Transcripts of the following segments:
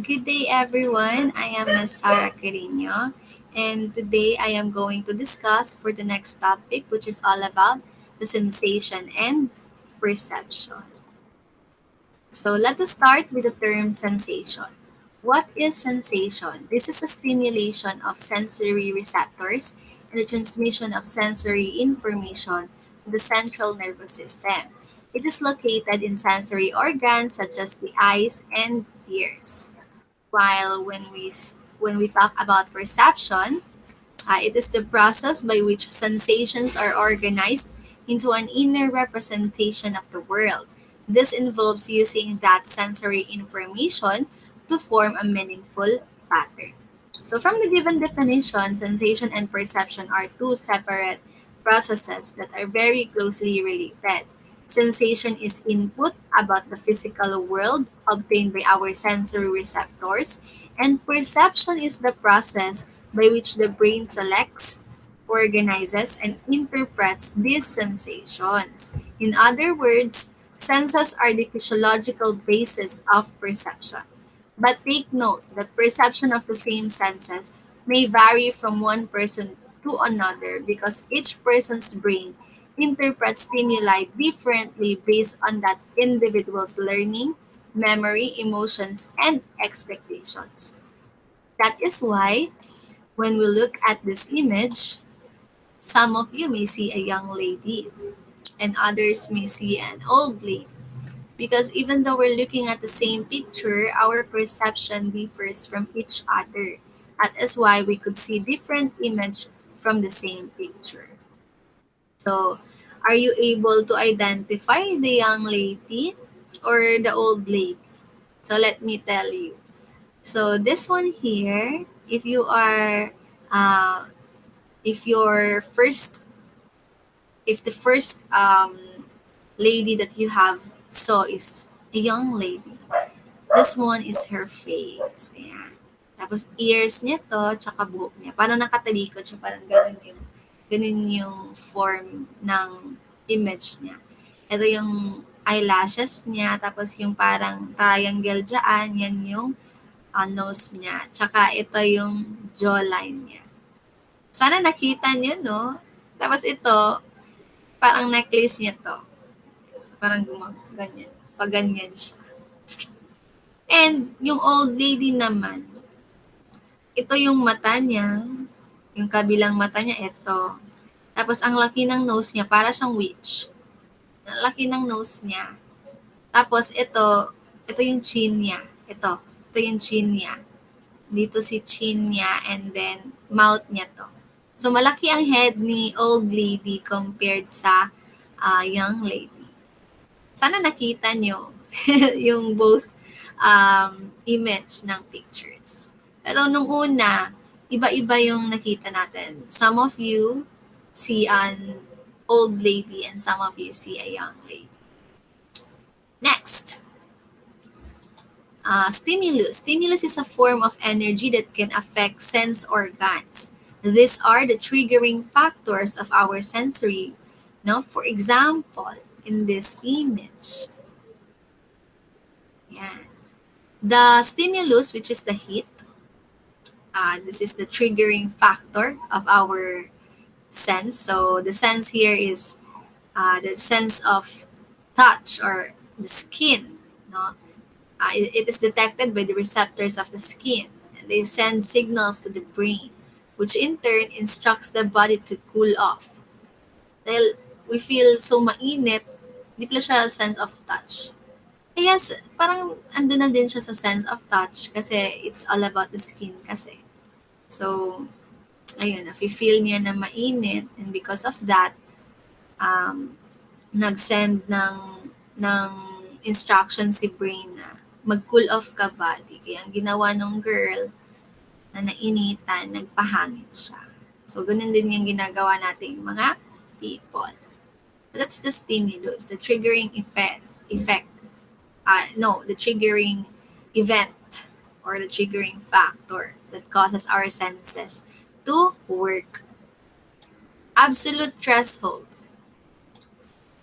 Good day, everyone. I am Ms. Sarah Carino, and today I am going to discuss for the next topic, which is all about the sensation and perception. So let us start with the term sensation. What is sensation? This is a stimulation of sensory receptors and the transmission of sensory information to the central nervous system. It is located in sensory organs such as the eyes and ears. While when we talk about perception, it is the process by which sensations are organized into an inner representation of the world. This involves using that sensory information to form a meaningful pattern. So, from the given definition, sensation and perception are two separate processes that are very closely related. Sensation is input about the physical world obtained by our sensory receptors, and perception is the process by which the brain selects, organizes, and interprets these sensations. In other words, senses are the physiological basis of perception. But take note that perception of the same senses may vary from one person to another because each person's brain interprets stimuli differently based on that individual's learning, memory, emotions, and expectations. That is why when we look at this image, some of you may see a young lady and others may see an old lady. Because even though we're looking at the same picture, our perception differs from each other. That is why we could see different image from the same picture. So, are you able to identify the young lady or the old lady? So, let me tell you. So, this one here, uh, if your first if the first lady that you have saw is a young lady, this one is her face. Ayan. Tapos ears niya to, tsaka buhok niya. Parang nakatalikod siya, parang ganun yung form ng image niya. Ito yung eyelashes niya, tapos yung parang triangle dyan, yan yung nose niya. Tsaka ito yung jawline niya. Sana nakita niyo, no? Tapos ito, parang necklace niya to. So, parang ganyan. Pag ganyan siya. And yung old lady naman, ito yung mata niya. Yung kabilang mata niya, ito. Tapos ang laki ng nose niya, para siyang witch. Ang laki ng nose niya. Tapos ito yung chin niya. Ito yung chin niya. Dito si chin niya and then mouth niya to. So malaki ang head ni old lady compared sa young lady. Sana nakita nyo yung both image ng pictures. Pero nung una, iba-iba yung nakita natin. Some of you see an old lady and some of you see a young lady. Next, stimulus. Stimulus is a form of energy that can affect sense organs. These are the triggering factors of our sensory. No? For example, in this image, yan. The stimulus, which is the heat, this is the triggering factor of our sense. So the sense here is the sense of touch or the skin. No? It is detected by the receptors of the skin. And they send signals to the brain, which in turn instructs the body to cool off. Dahil we feel so mainit, di pala siya sense of touch. Yes, parang andun na din siya sa sense of touch kasi it's all about the skin kasi. So, ayun, nafe-feel niya na mainit and because of that, um, nag-send ng instruction si brain na mag-cool off ka body. Kaya ang ginawa nung girl na nainitan, nagpahangin siya. So, ganun din yung ginagawa nating mga people. That's the stimulus, the triggering effect. No, the triggering event or the triggering factor that causes our senses to work. Absolute threshold.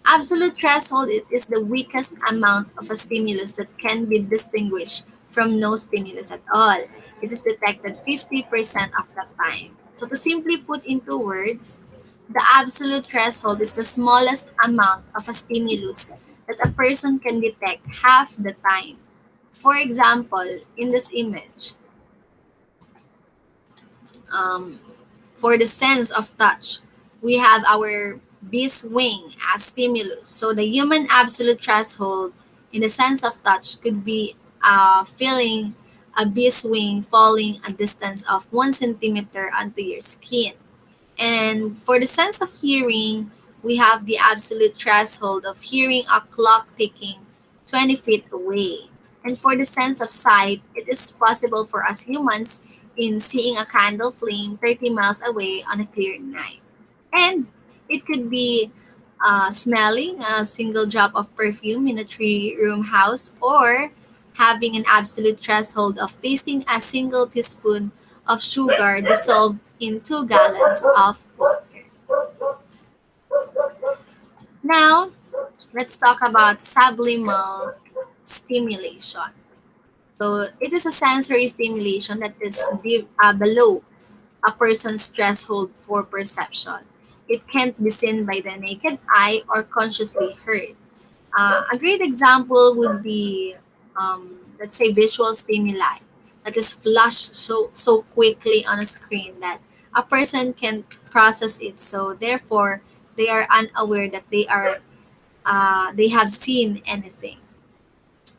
Absolute threshold is the weakest amount of a stimulus that can be distinguished from no stimulus at all. It is detected 50% of the time. So to simply put into words, the absolute threshold is the smallest amount of a stimulus that a person can detect half the time. For example, in this image, um, for the sense of touch, we have our bee's wing as stimulus. So the human absolute threshold in the sense of touch could be feeling a bee's wing falling a distance of 1 centimeter onto your skin. And for the sense of hearing, we have the absolute threshold of hearing a clock ticking 20 feet away. And for the sense of sight, it is possible for us humans in seeing a candle flame 30 miles away on a clear night. And it could be smelling a single drop of perfume in a three-room house, or having an absolute threshold of tasting a single teaspoon of sugar dissolved in 2 gallons of water. Now, let's talk about subliminal stimulation. So, it is a sensory stimulation that is below a person's threshold for perception. It can't be seen by the naked eye or consciously heard. A great example would be, let's say, visual stimuli that is flashed so quickly on a screen that a person can process it. So therefore, they are unaware that they have seen anything.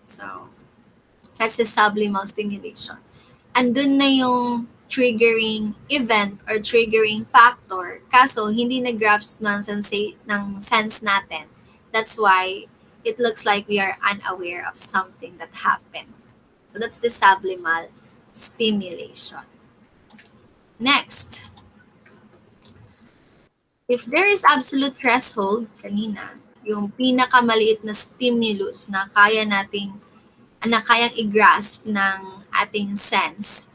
So that's the subliminal stimulation. Andun na yung triggering event or triggering factor. Kaso, hindi na-grasp ng sense natin. That's why it looks like we are unaware of something that happened. So that's the subliminal stimulation. Next, if there is absolute threshold, kanina, yung pinakamaliit na stimulus na kayang i-grasp ng ating sense,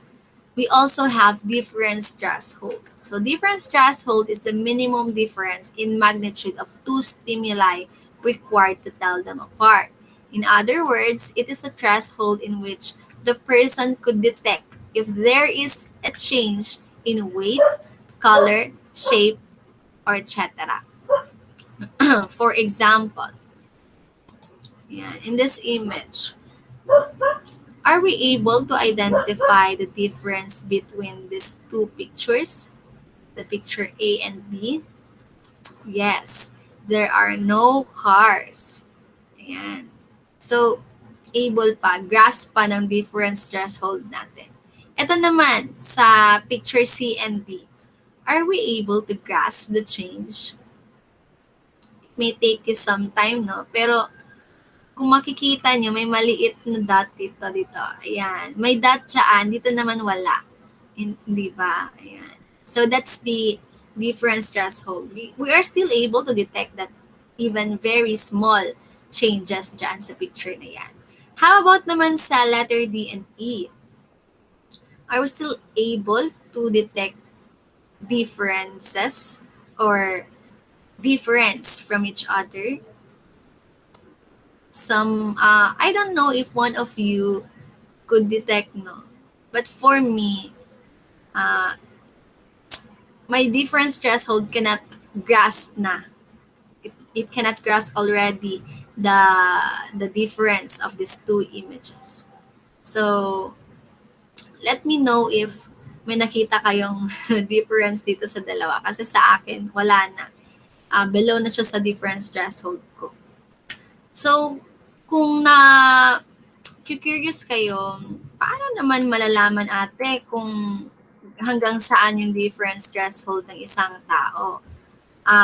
we also have difference threshold. So difference threshold is the minimum difference in magnitude of two stimuli required to tell them apart. In other words, it is a threshold in which the person could detect if there is a change in weight, color, shape, or etc. For example, yeah, in this image, are we able to identify the difference between these two pictures? The picture A and B? Yes, there are no cars. Ayan. So, able pa, grasp pa ng difference threshold natin. Ito naman, sa picture C and D, are we able to grasp the change? It may take you some time, no? Pero, kung makikita nyo, may maliit na dot dito. Ayan. May dot dyan, dito naman wala. Hindi ba? Ayan. So that's the difference threshold. We are still able to detect that even very small changes dyan sa picture na yan. How about naman sa letter D and E? Are we still able to detect differences or difference from each other? I don't know if one of you could detect, no? But for me, uh, my difference threshold cannot grasp na. It cannot grasp already the the difference of these two images. So, let me know if may nakita kayong difference dito sa dalawa. Kasi sa akin, wala na. Below na siya sa difference threshold ko. So, kung curious kayo, paano naman malalaman ate kung hanggang saan yung difference threshold ng isang tao?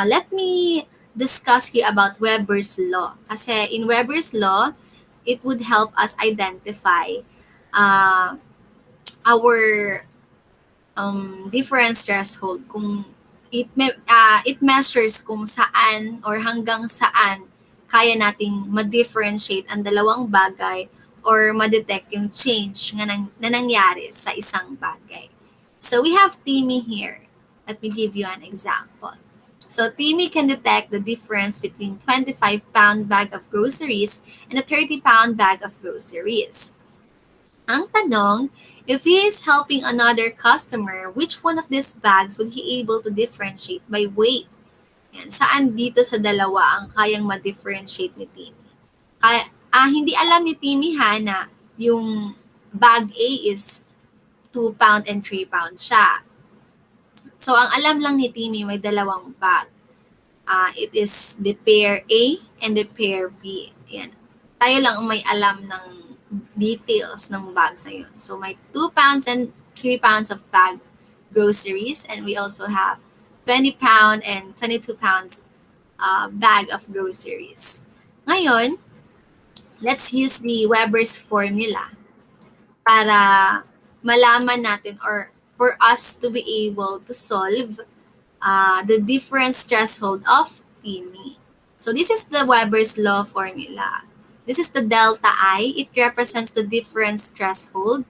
Let me discuss you about Weber's law. Kasi in Weber's law, it would help us identify uh, our difference threshold. Kung it measures kung saan or hanggang saan kaya nating ma-differentiate ang dalawang bagay or ma-detect yung change na nangyari sa isang bagay. So we have Timmy here. Let me give you an example. So Timmy can detect the difference between 25-pound bag of groceries and a 30-pound bag of groceries. Ang tanong, if he is helping another customer, which one of these bags would he able to differentiate by weight? Yan. Saan dito sa dalawa ang kayang ma-differentiate ni Timmy? Hindi alam ni Timmy ha na yung bag A is 2 pound and 3 pound siya. So, ang alam lang ni Timmy may dalawang bag. It is the pair A and the pair B. Yan. Tayo lang ang may alam ng details ng bags na yun. So, may 2 pounds and 3 pounds of bag groceries, and we also have 20 pound and 22 pounds bag of groceries. Ngayon, let's use the Weber's formula para malaman natin or for us to be able to solve the difference threshold of PME. So this is the Weber's law formula. This is the delta I. It represents the difference threshold.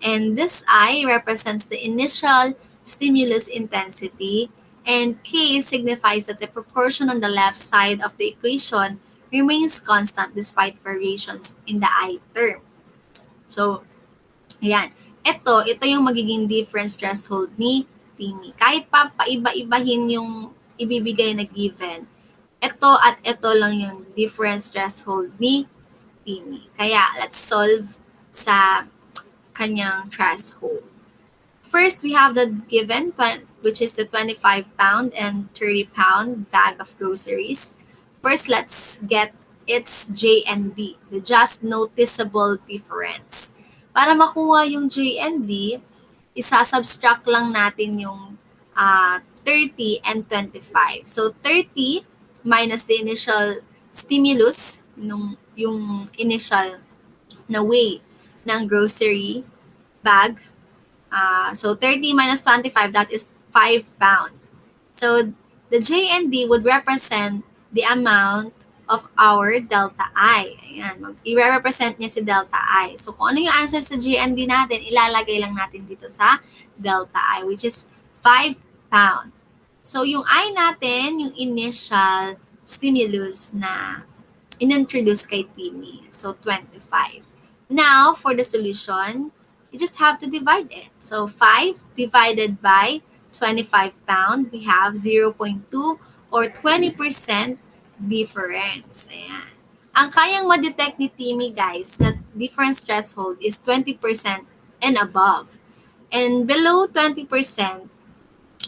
And this I represents the initial stimulus intensity. And K signifies that the proportion on the left side of the equation remains constant despite variations in the I term. So, ayan. Ito yung magiging difference threshold ni Timmy. Kahit pa paiba-ibahin yung ibibigay na given, ito at ito lang yung difference threshold ni Timmy. Kaya, let's solve sa kanyang threshold. First, we have the given, which is the 25 pound and 30 pound bag of groceries. First, let's get its J and D, the just noticeable difference. Para makuha yung J and D, isa-subtract lang natin yung 30 and 25. So, 30 minus the initial stimulus, yung initial na weight ng grocery bag. So 30 minus 25, that is 5 pound. So the J and D would represent the amount of our delta I. Ayan, i-represent niya si delta I. So kung ano yung answer sa J and D natin, ilalagay lang natin dito sa delta I, which is 5 pound. So yung I natin, yung initial stimulus na inintroduce kay Timmy. So 25. Now, for the solution, you just have to divide it. So 5 divided by 25 pound, we have 0.2 or 20% difference. Ayan. Ang kayang ma-detect ni Timmy, guys, na difference threshold is 20% and above. And below 20%,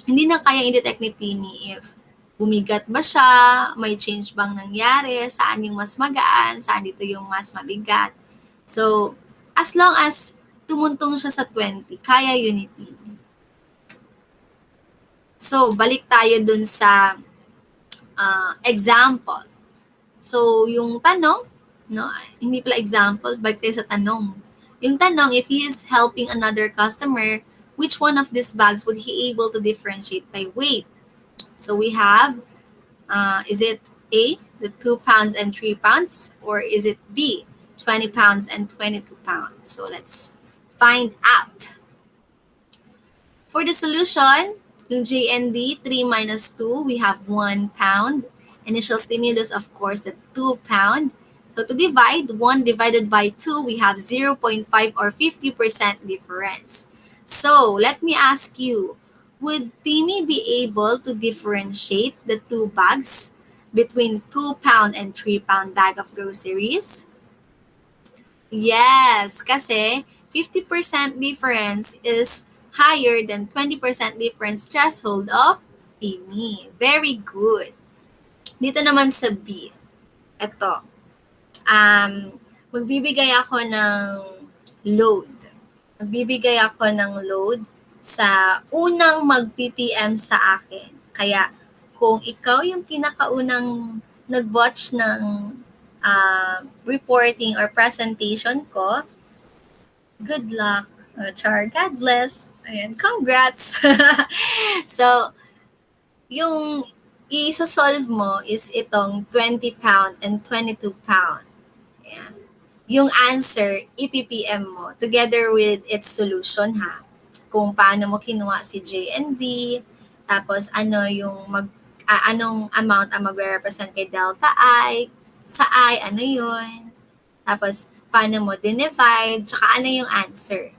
hindi na kayang i-detect ni Timmy if bumigat ba siya, may change bang nangyari, saan yung mas magaan, saan dito yung mas mabigat. So, as long as tumuntong siya sa 20, kaya yun ni Timmy. So, balik tayo dun sa example. So, yung tanong, no, hindi pala example, balik tayo sa tanong. Yung tanong, if he is helping another customer, which one of these bags would he able to differentiate by weight? So, we have, is it A, the 2 pounds and 3 pounds, or is it B, 20 pounds and 22 pounds? So, let's find out. For the solution, yung J and D, 3 minus 2, we have 1 pound. Initial stimulus, of course, the 2 pound. So to divide, 1 divided by 2, we have 0.5 or 50% difference. So let me ask you, would Timmy be able to differentiate the two bags between 2 pound and 3 pound bag of groceries? Yes, kasi 50% difference is higher than 20% difference threshold of Timmy. Very good. Dito naman sa B, ito. Magbibigay ako ng load. Magbibigay ako ng load sa unang mag-PPM sa akin. Kaya kung ikaw yung pinakaunang nag-watch ng reporting or presentation ko, good luck. Char, God bless. Ayan, congrats. So, yung i-solve mo is itong 20 pound and 22 pound. Ayan. Yung answer, i-PPM mo together with its solution ha. Kung paano mo kinuha si J and D, tapos ano yung anong amount ang magre-represent kay delta I, sa I, ano yun. Tapos, paano mo dinivide, tsaka ano yung answer.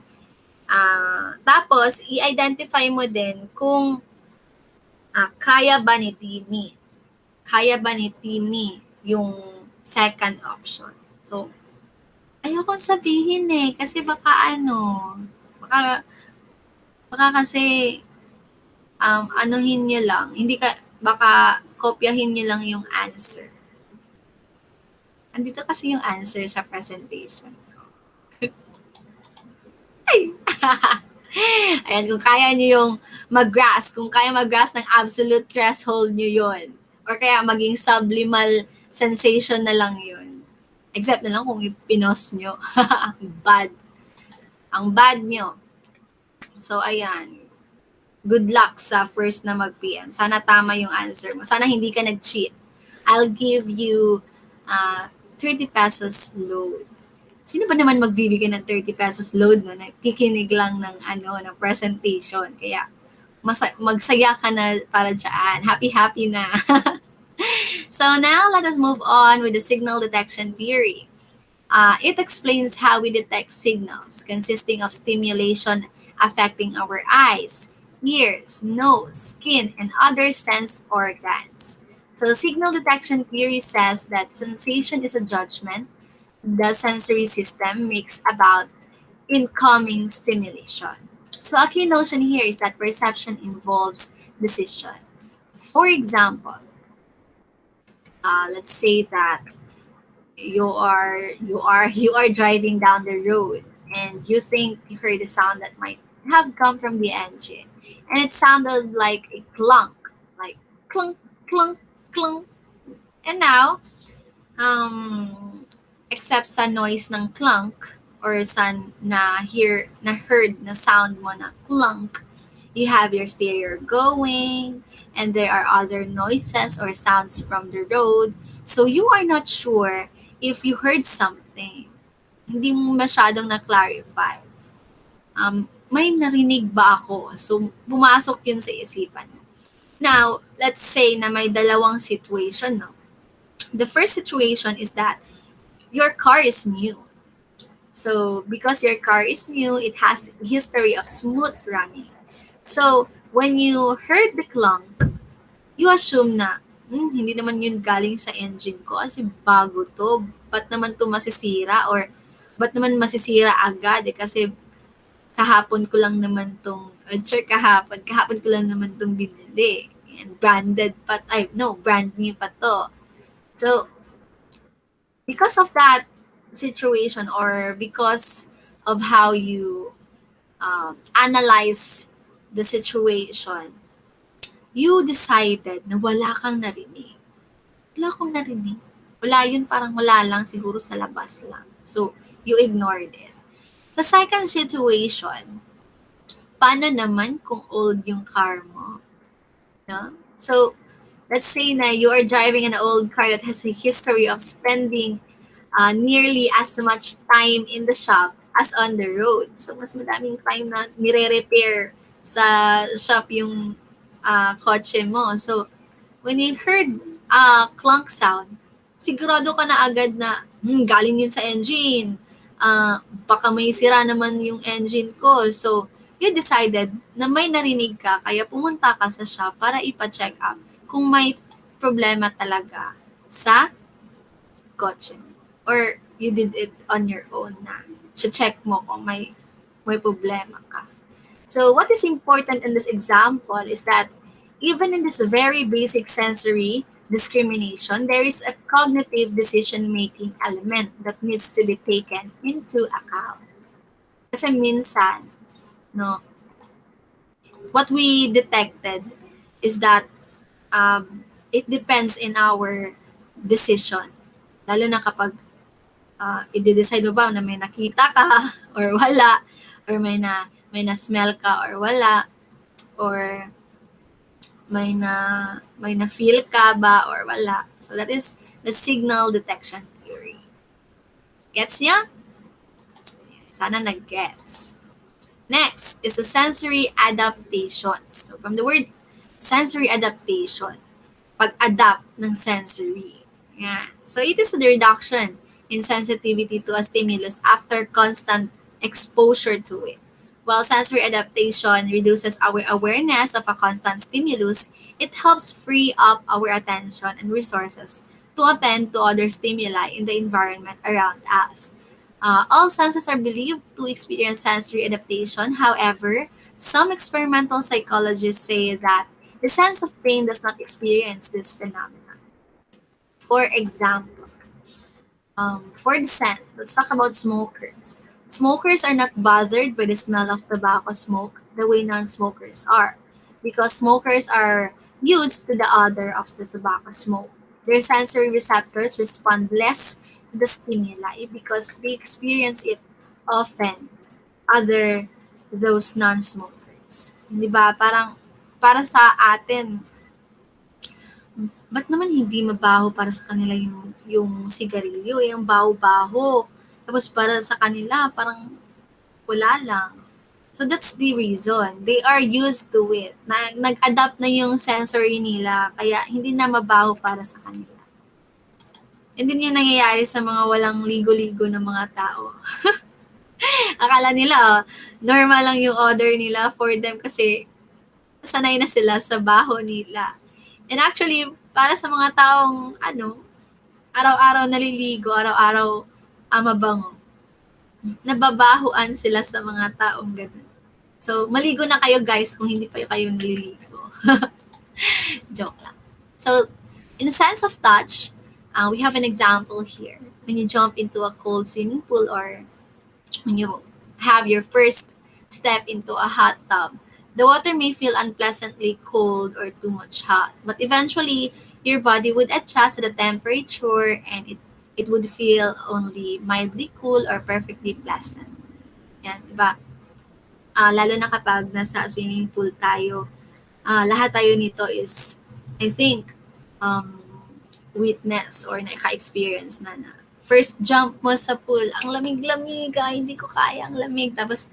Tapos, i-identify mo din kung kaya ba ni Timmy. Kaya ba ni Timmy yung second option. So, ayokong sabihin kasi baka baka, baka kasi anuhin nyo lang, hindi ka, baka kopyahin nyo lang yung answer. Andito kasi yung answer sa presentation. Ay! Ayan, kung kaya nyo yung mag-grasp, kung kaya mag-grasp ng absolute threshold nyo yun. Or kaya maging sublimal sensation na lang yun. Except na lang kung pinos nyo. Bad. Ang bad nyo. So, ayan. Good luck sa first na mag-PM. Sana tama yung answer mo. Sana hindi ka nag-cheat. I'll give you 30 pesos load. Sino ba naman magbibigay ng 30 pesos load no? Nakikinig lang ng presentation. Kaya magsaya ka na para dyan. Happy na. So now let us move on with the signal detection theory. It explains how we detect signals consisting of stimulation affecting our eyes, ears, nose, skin, and other sense organs. So signal detection theory says that sensation is a judgment the sensory system makes about incoming stimulation. So a key notion here is that perception involves decision. For example, let's say that you are driving down the road and you think you heard a sound that might have come from the engine, and it sounded like a clunk, like clunk, clunk, clunk. And now, except sa noise ng clunk or sa heard na sound mo na clunk, you have your stereo going, and there are other noises or sounds from the road. So you are not sure if you heard something. Hindi mo masyadong na-clarify. May narinig ba ako? So, pumasok yun sa isipan. Now, let's say na may dalawang situation, no? The first situation is that your car is new. So, because your car is new, it has a history of smooth running. So, when you heard the clunk, you assume na, hindi naman yun galing sa engine ko kasi bago to. Ba't naman to masisira? Or ba't naman masisira agad? Kasi kahapon ko lang naman kahapon ko lang naman tong binili. And branded pa, brand new pa to. So, because of that situation or because of how you analyze the situation, you decided na wala kang narinig. Wala akong narinig. Wala yun, parang wala lang, siguro sa labas lang. So, you ignored it. The second situation, paano naman kung old yung car mo? No? So, let's say na you are driving an old car that has a history of spending nearly as much time in the shop as on the road. So, mas madaming time na nire-repair sa shop yung kotse mo. So, when you heard clunk sound, sigurado ka na agad na, galing yun sa engine. Baka may sira naman yung engine ko. So, you decided na may narinig ka, kaya pumunta ka sa shop para ipa-check up kung may problema talaga sa kotse mo. Or you did it on your own na. Check mo kung may problema ka. So what is important in this example is that even in this very basic sensory discrimination, there is a cognitive decision-making element that needs to be taken into account. Kasi minsan, no, what we detected is that it depends in our decision. Lalo na kapag i-decide mo ba na may nakita ka or wala, or may na smell ka or wala, or may na feel ka ba or wala. So that is the signal detection theory. Gets niya? Sana nag-gets. Next is the sensory adaptations. So from the word sensory adaptation, pag-adapt ng sensory. Yan. So it is the reduction in sensitivity to a stimulus after constant exposure to it. While sensory adaptation reduces our awareness of a constant stimulus, it helps free up our attention and resources to attend to other stimuli in the environment around us. All senses are believed to experience sensory adaptation. However, some experimental psychologists say that the sense of pain does not experience this phenomenon. For example, for the scent, let's talk about smokers. Smokers are not bothered by the smell of tobacco smoke the way non-smokers are, because smokers are used to the odor of the tobacco smoke. Their sensory receptors respond less to the stimuli because they experience it often other those non-smokers. Di ba? Parang para sa atin, ba't naman hindi mabaho para sa kanila yung sigarilyo, eh, ang baho-baho. Tapos para sa kanila, parang wala lang. So that's the reason. They are used to it. Nag-adapt na yung sensory nila, kaya hindi na mabaho para sa kanila. And din yung nangyayari sa mga walang ligo-ligo ng mga tao. Akala nila, normal lang yung odor nila for them kasi sanay na sila sa baho nila. And actually, para sa mga taong, araw-araw naliligo, araw-araw mabango, nababahuan sila sa mga taong ganun. So, maligo na kayo guys kung hindi pa kayo naliligo. Joke lang. So, in the sense of touch, we have an example here. When you jump into a cold swimming pool or when you have your first step into a hot tub, the water may feel unpleasantly cold or too much hot, but eventually your body would adjust to the temperature and it would feel only mildly cool or perfectly pleasant. Yan, diba? Lalo na kapag nasa swimming pool tayo, lahat tayo nito is, I think, witness or naka-experience na first jump mo sa pool, ang lamig-lamig, hindi ko kaya ang lamig. Tapos,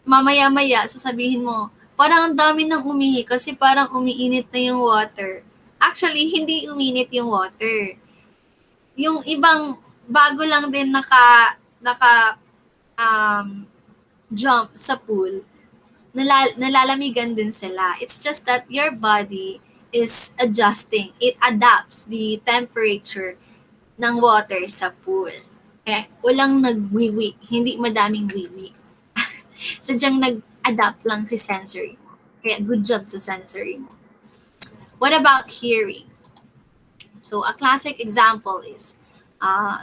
mamaya-maya, sasabihin mo, parang ang dami nang umihi kasi parang umiinit na yung water. Actually, hindi uminit yung water. Yung ibang bago lang din jump sa pool, nalalamigan din sila. It's just that your body is adjusting. It adapts the temperature ng water sa pool. Kaya walang nagwiwi, hindi madaming wiwi. Sadyang nag-adapt lang si sensory mo. Kaya good job sa sensory mo. What about hearing? So a classic example is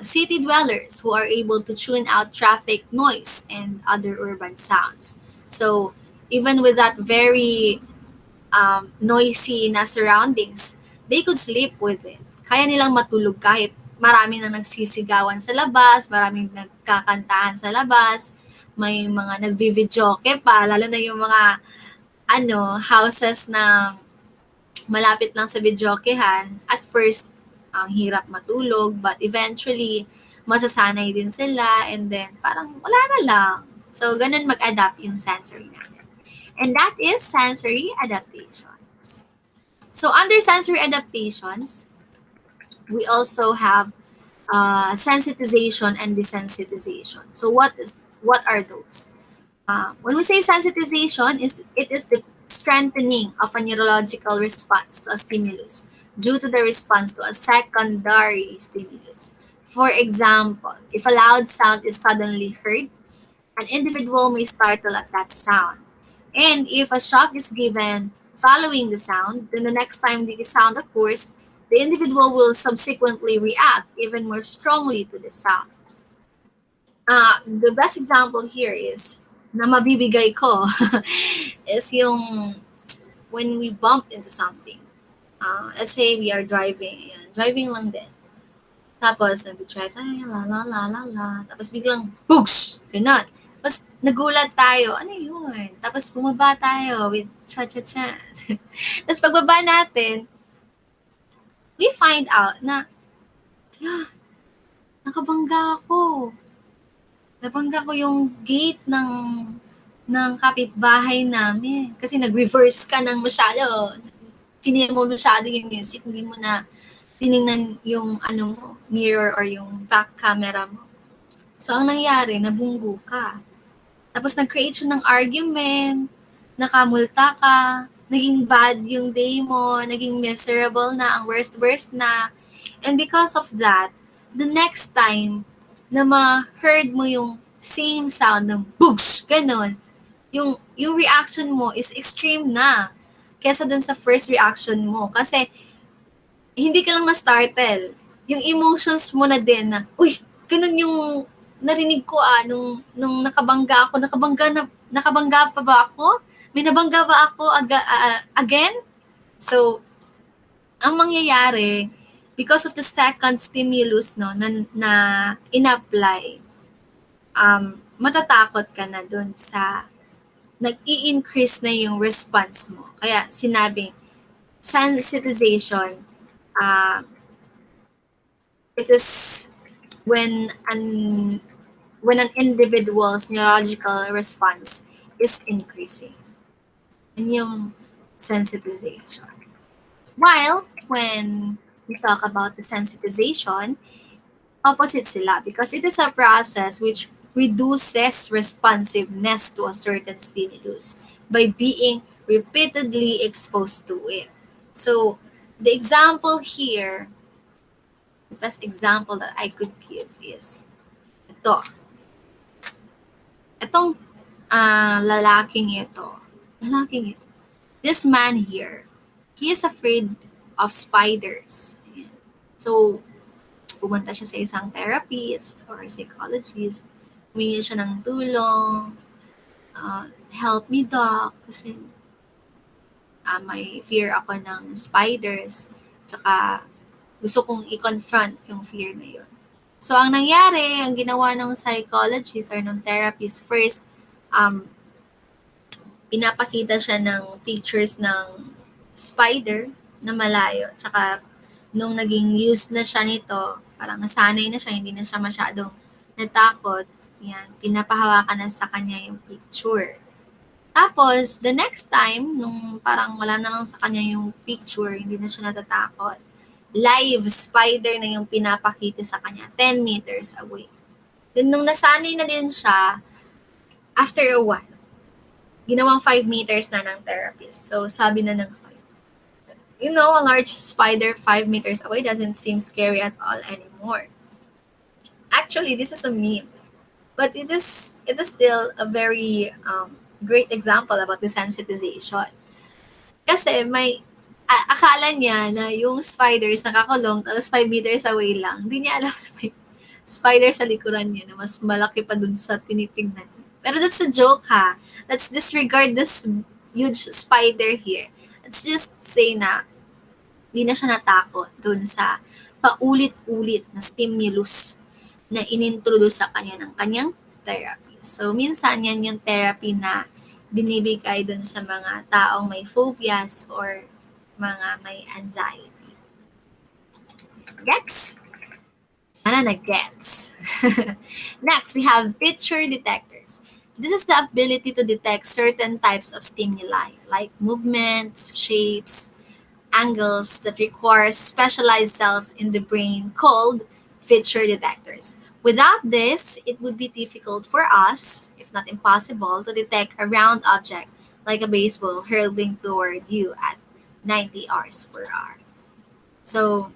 city dwellers who are able to tune out traffic noise and other urban sounds. So even with that very noisy na surroundings, they could sleep with it. Kaya nilang matulog kahit marami na nagsisigawan sa labas, maraming nagkakantahan sa labas, may mga nagvi-videoke pa, lalo na yung mga houses na malapit lang sa videokehan. At first, ang hirap matulog, but eventually, masasanay din sila, and then parang wala na lang. So, ganun mag-adapt yung sensory natin. And that is sensory adaptations. So, under sensory adaptations, we also have sensitization and desensitization. So, what are those? When we say sensitization, it is the strengthening of a neurological response to a stimulus due to the response to a secondary stimulus. For example, if a loud sound is suddenly heard, an individual may startle at that sound. And if a shock is given following the sound, then the next time the sound occurs, the individual will subsequently react even more strongly to the sound. The best example here is na mabibigay ko is yung when we bumped into something. Let's say we are driving. Ayan, driving lang din. Tapos, nag-drive tayo, la la la la la. Tapos biglang, boosh! Ganun. Tapos, nagulat tayo. Ano yun? Tapos, bumaba tayo with cha-cha-cha. Tapos, pagbaba natin, we find out na, nakabangga ako. Nabangga ko yung gate ng kapitbahay namin. Kasi nag-reverse ka ng masyado. Pinili mo masyado yung music. Hindi mo na tinignan yung mo, mirror or yung back camera mo. So, ang nangyari, nabunggo ka. Tapos nag-create siya ng argument, nakamulta ka, naging bad yung day mo, naging miserable na, ang worst-worst na. And because of that, the next time na ma-heard mo yung same sound ng boosh, ganun, yung reaction mo is extreme na kesa dun sa first reaction mo. Kasi hindi ka lang na-startle. Yung emotions mo na din na, uy, ganun yung narinig ko nung nakabangga pa ba ako? May nabangga ba ako again? So, ang mangyayari, because of the second stimulus no, na in-apply, matatakot ka na dun sa nag-i-increase na yung response mo. Kaya sinabing, sensitization, uh, it is when an individual's neurological response is increasing. Yun yung sensitization. While when we talk about the sensitization, opposite sila because it is a process which reduces responsiveness to a certain stimulus by being repeatedly exposed to it. So, the example here, the best example that I could give is ito. Itong lalaking ito, this man here, he is afraid of spiders. So, pumunta siya sa isang therapist or psychologist, humingi siya ng tulong, help me doc, kasi may fear ako ng spiders, tsaka gusto kong i-confront yung fear na yun. So, ang nangyari, ang ginawa ng psychologist or ng therapist, first, pinapakita siya ng pictures ng spider na malayo. Tsaka, nung naging used na siya nito, parang nasanay na siya, hindi na siya masyadong natakot. Yan, pinapahawakan na sa kanya yung picture. Tapos, the next time, nung parang wala na lang sa kanya yung picture, hindi na siya natatakot, live spider na yung pinapakita sa kanya, 10 meters away. Then, nung nasanay na din siya, after a while, ginawang 5 meters na ng therapist. So, sabi na ng a large spider 5 meters away doesn't seem scary at all anymore. Actually, this is a meme. But it is still a very great example about desensitization. Kasi akala niya na yung spiders nakakulong tapos 5 meters away lang. Hindi niya alam na may spider sa likuran niya na mas malaki pa dun sa tinitignan niya. Pero that's a joke ha. Let's disregard this huge spider here. Let's just say na hindi na siya natakot dun sa paulit-ulit na stimulus na inintroduce sa kanya ng kanyang therapy. So, minsan yan yung therapy na binibigay dun sa mga taong may phobias or mga may anxiety. Gets? Sana nag-gets. Next, we have picture detectors. This is the ability to detect certain types of stimuli, like movements, shapes, angles that require specialized cells in the brain called feature detectors. Without this, it would be difficult for us, if not impossible, to detect a round object like a baseball hurtling toward you at 90 hours per hour. So,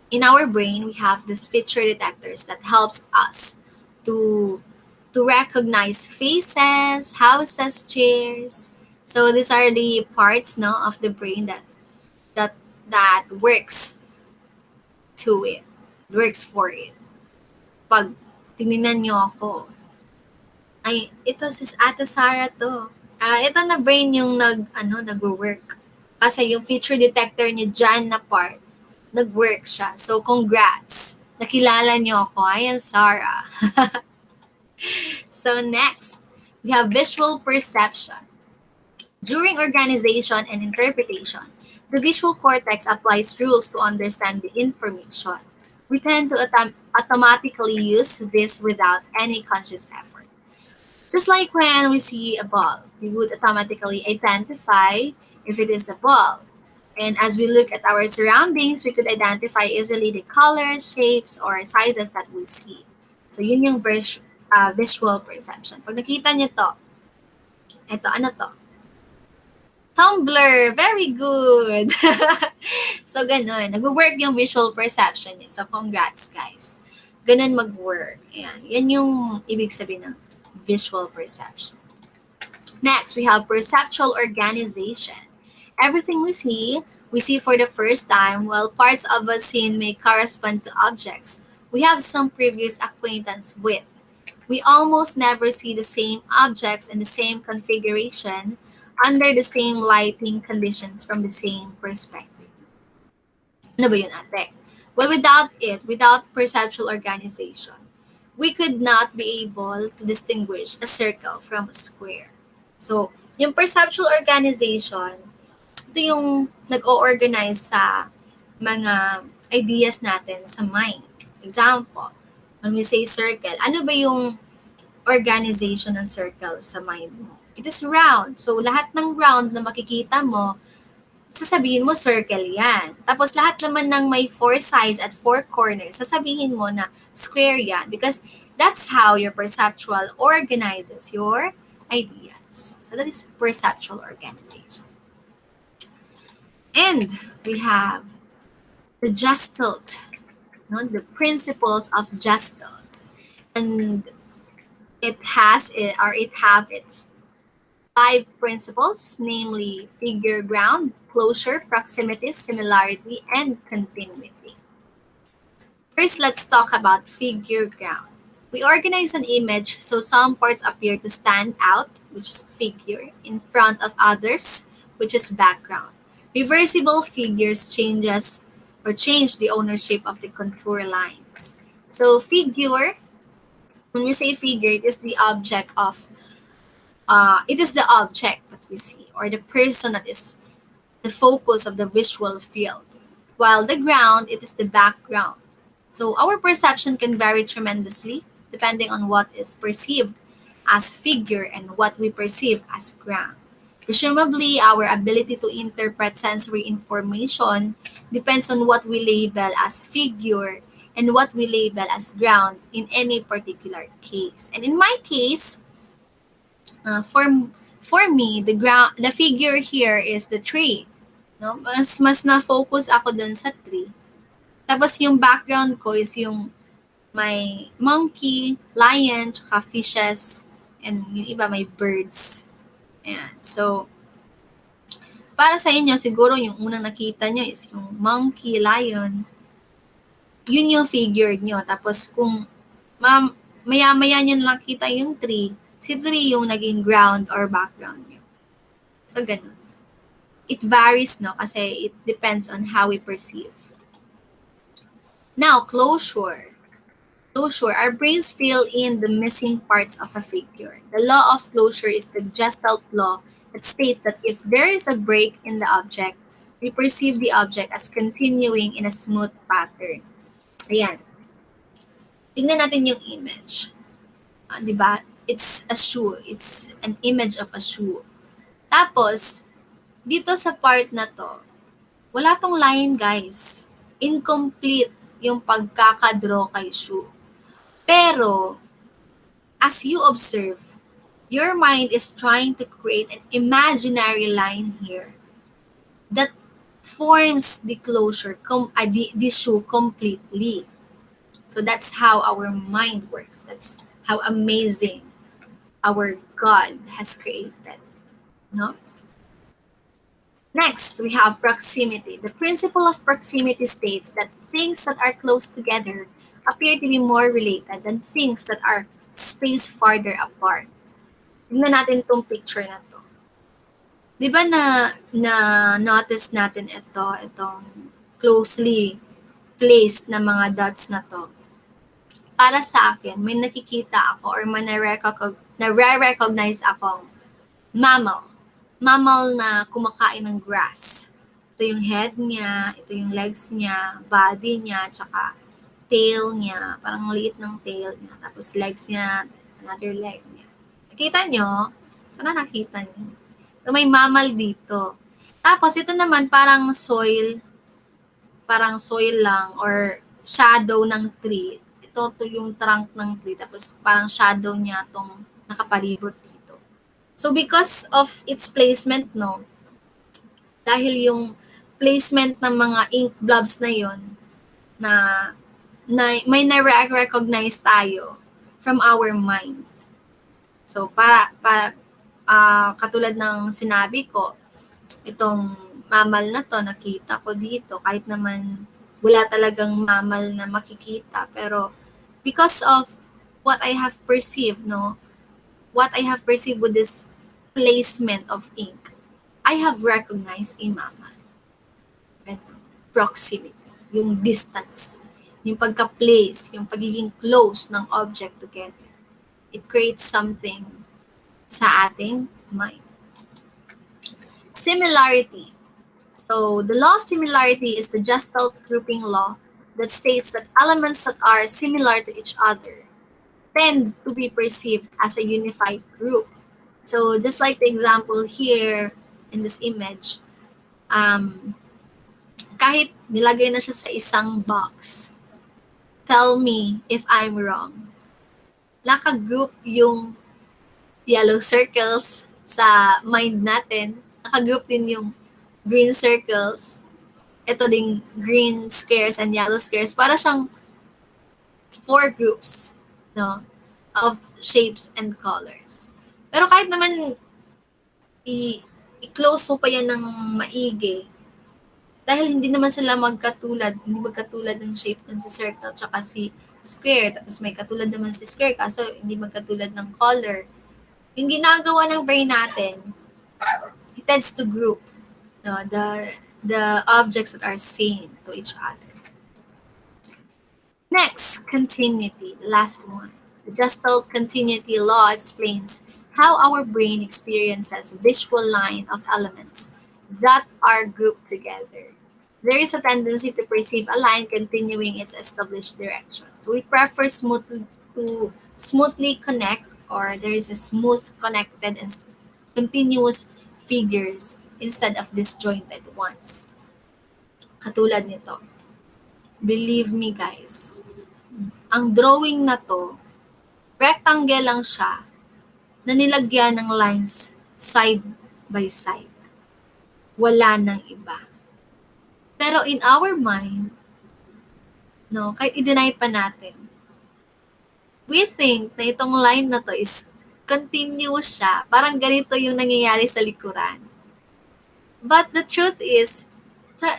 in our brain, we have these feature detectors that helps us to recognize faces, houses, chairs. So these are the parts no of the brain that that works for it. Pag tinignan niyo ako, ay, ito si Ate Sarah to. Ito na brain yung nagwo-work. Kasi yung feature detector niyo dyan na part, nag-work siya. So, congrats. Nakilala niyo ako. I am Sarah. So, next, we have visual perception. During organization and interpretation, the visual cortex applies rules to understand the information. We tend to automatically use this without any conscious effort. Just like when we see a ball, we would automatically identify if it is a ball. And as we look at our surroundings, we could identify easily the colors, shapes, or sizes that we see. So yun yung visual perception. Pag nakita nyo to, eto, ano to? Tumblr! Very good! So ganun, nag-work yung visual perception niya. So congrats guys. Ganun mag-work. Ayan. Yan yung ibig sabihin ng visual perception. Next, we have perceptual organization. Everything we see for the first time, while parts of a scene may correspond to objects we have some previous acquaintance with. We almost never see the same objects in the same configuration under the same lighting conditions from the same perspective. Ano ba yun, ate? Well, without it, without perceptual organization, we could not be able to distinguish a circle from a square. So, yung perceptual organization, ito yung nag-o-organize sa mga ideas natin sa mind. Example, when we say circle, ano ba yung organization ng circle sa mind mo? It is round. So, lahat ng round na makikita mo, sasabihin mo circle yan. Tapos lahat naman ng may four sides at four corners, sasabihin mo na square yan because that's how your perceptual organizes your ideas. So that is perceptual organization. And we have the Gestalt, the principles of Gestalt. And it have its five principles, namely figure ground, closure, proximity, similarity, and continuity. First, let's talk about figure ground. We organize an image so some parts appear to stand out, which is figure, in front of others, which is background. Reversible figures change the ownership of the contour lines. So figure, when we say figure, it is the object that we see or the person that is the focus of the visual field, while the ground, it is the background. So our perception can vary tremendously depending on what is perceived as figure and what we perceive as ground. Presumably, our ability to interpret sensory information depends on what we label as figure and what we label as ground in any particular case. And in my case, for me, the figure here is the tree. No? Mas na-focus ako dun sa tree. Tapos yung background ko is yung may monkey, lion, tsaka fishes, and yung iba may birds. Ayan. So, para sa inyo, siguro yung unang nakita nyo is yung monkey, lion. Yun yung figure nyo. Tapos kung maya-maya nyo nakita yung tree, si tree yung naging ground or background nyo. So, ganun. It varies, no? Kasi it depends on how we perceive. Now, closure. Closure. Our brains fill in the missing parts of a figure. The law of closure is the Gestalt law that states that if there is a break in the object, we perceive the object as continuing in a smooth pattern. Ayan. Tingnan natin yung image. Diba? It's a shoe. It's an image of a shoe. Tapos, dito sa part na to, wala tong line, guys. Incomplete yung pagkakadraw kay shoe. Pero, as you observe, your mind is trying to create an imaginary line here that forms the closure, the shoe completely. So that's how our mind works. That's how amazing our God has created. No? Next, we have proximity. The principle of proximity states that things that are close together appear to be more related than things that are spaced farther apart. Tingnan natin itong picture na to. Di ba na-notice natin itong closely placed na mga dots na to? Para sa akin, may nakikita ako or may nare-recognize akong mammal. Mammal na kumakain ng grass. Ito yung head niya, ito yung legs niya, body niya, tsaka tail niya. Parang liit ng tail niya. Tapos legs niya, another leg niya. Nakita nyo? Sana nakita nyo. So, may mammal dito. Tapos ito naman parang soil lang or shadow ng tree. Ito to yung trunk ng tree tapos parang shadow niya tong nakapalibot dito. So because of its placement, no, dahil yung placement ng mga ink blobs na yon na, may na-recognize tayo from our mind. So katulad ng sinabi ko, itong mammal na to nakita ko dito kahit naman wala talagang mammal na makikita, pero because of what I have perceived, no, what I have perceived with this placement of ink, I have recognized a mammal. Ganun. Proximity, yung distance, yung pagka-place, yung pagiging close ng object together. It creates something sa ating mind. Similarity. So the law of similarity is the Gestalt grouping law that states that elements that are similar to each other tend to be perceived as a unified group. So just like the example here in this image, kahit nilagay na siya sa isang box, tell me if I'm wrong. Naka-group yung yellow circles sa mind natin. Naka-group din yung green circles. Ito ding green squares and yellow squares. Para siyang 4 groups, no, of shapes and colors. Pero kahit naman i-close mo pa yan ng maigi, dahil hindi naman sila hindi magkatulad ng shape ng si circle tsaka si square, tapos may katulad naman si square kaso hindi magkatulad ng color. Yung ginagawa ng brain natin, it tends to group, no, the objects that are same to each other. Next, continuity, the last one. The Gestalt continuity law explains how our brain experiences a visual line of elements that are grouped together. There is a tendency to perceive a line continuing its established direction. So we prefer to smoothly connect, or there is a smooth connected and continuous figures instead of disjointed ones. Katulad nito. Believe me guys, ang drawing na to, rectangle lang siya na nilagyan ng lines side by side. Wala nang iba. Pero in our mind, no, kahit i-deny pa natin, we think na itong line na to is continuous siya. Parang ganito yung nangyayari sa likuran. But the truth is,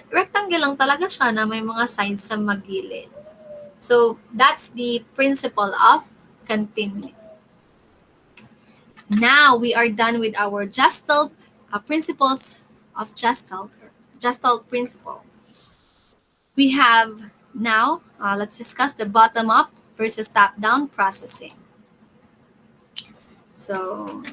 rectangle lang talaga siya na may mga sides sa magilid. So that's the principle of continuity. Now we are done with our Gestalt principles of Gestalt principle. We have now, let's discuss the bottom-up versus top-down processing. So,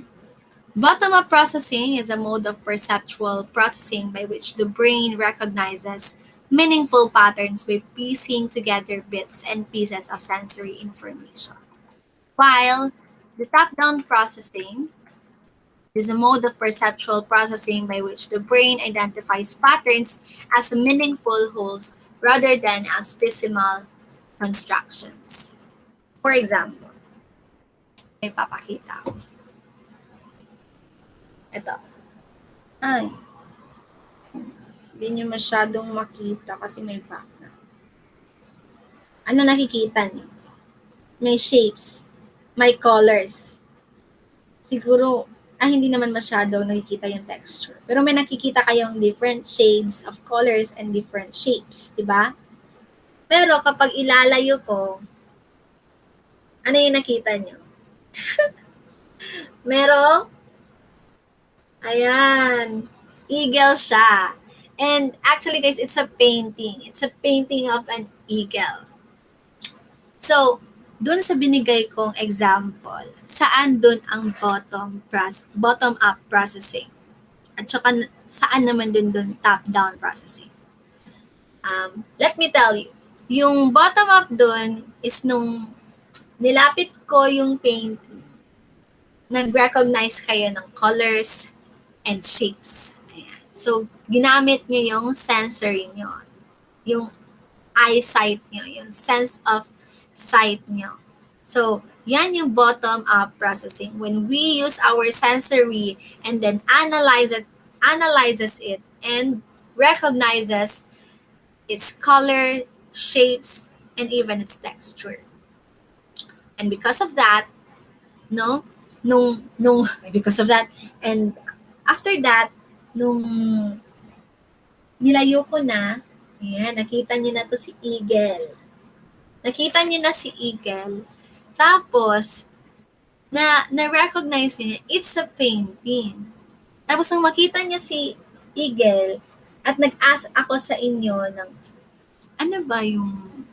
bottom-up processing is a mode of perceptual processing by which the brain recognizes meaningful patterns by piecing together bits and pieces of sensory information. While the top-down processing is a mode of perceptual processing by which the brain identifies patterns as meaningful wholes rather than as piecemeal constructions. For example, may papakita ako. Ito. Ay, hindi nyo masyadong makita kasi may background. Ano nakikita niyo? May shapes, may colors. Siguro, hindi naman masyado nakikita yung texture. Pero may nakikita kayong different shades of colors and different shapes, di ba? Pero kapag ilalayo ko, ano yung nakita nyo? Merong, ayan, eagle siya. And actually guys, it's a painting. It's a painting of an eagle. So, dun sa binigay kong example, saan dun ang bottom-up processing? At saka saan naman dun top-down processing? Let me tell you, yung bottom-up dun is nung nilapit ko yung painting, nag-recognize kayo ng colors and shapes. Ayan. So, ginamit nyo yung sensory nyo, yung eyesight nyo, yung sense of sight nyo. So, yan yung bottom-up processing. When we use our sensory and then analyzes it and recognizes its color, shapes, and even its texture. And because of that, no, because of that, and after that, nung nilayo ko na, ayan, nakita niyo na to si Eagle. Nakita niyo na si Eagle. Tapos, na-recognize niya, it's a painting. Tapos, nung makita niya si Eagle, at nag-ask ako sa inyo ng, ano ba yung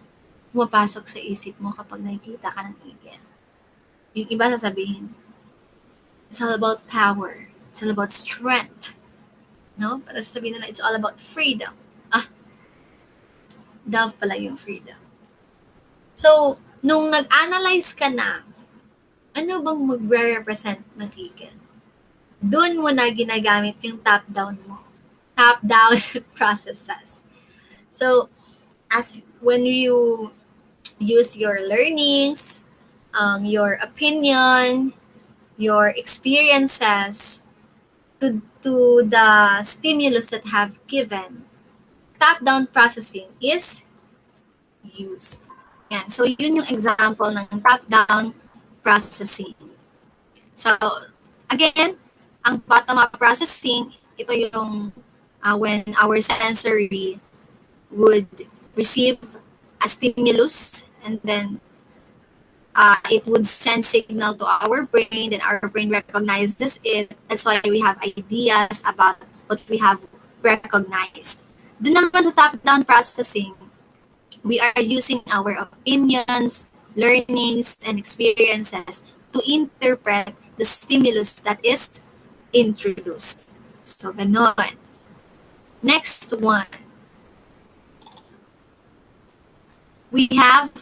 pumapasok sa isip mo kapag nakikita ka ng Eagle? Yung iba sasabihin, it's all about power. It's all about strength. No? Para sasabihin nila, it's all about freedom. Ah, dove pala yung freedom. So, nung nag-analyze ka na, ano bang magre-represent ng eagle? Doon mo na ginagamit yung top-down mo. Top-down processes. So, as when you use your learnings, your opinion, your experiences to the stimulus that have given, top-down processing is used. Yan. So, yun yung example ng top-down processing. So, again, ang bottom-up processing, ito yung when our sensory would receive a stimulus and then it would send signal to our brain, then our brain recognizes it. That's why we have ideas about what we have recognized. Doon naman sa top-down processing, we are using our opinions, learnings, and experiences to interpret the stimulus that is introduced. So, ganon. Next one. We have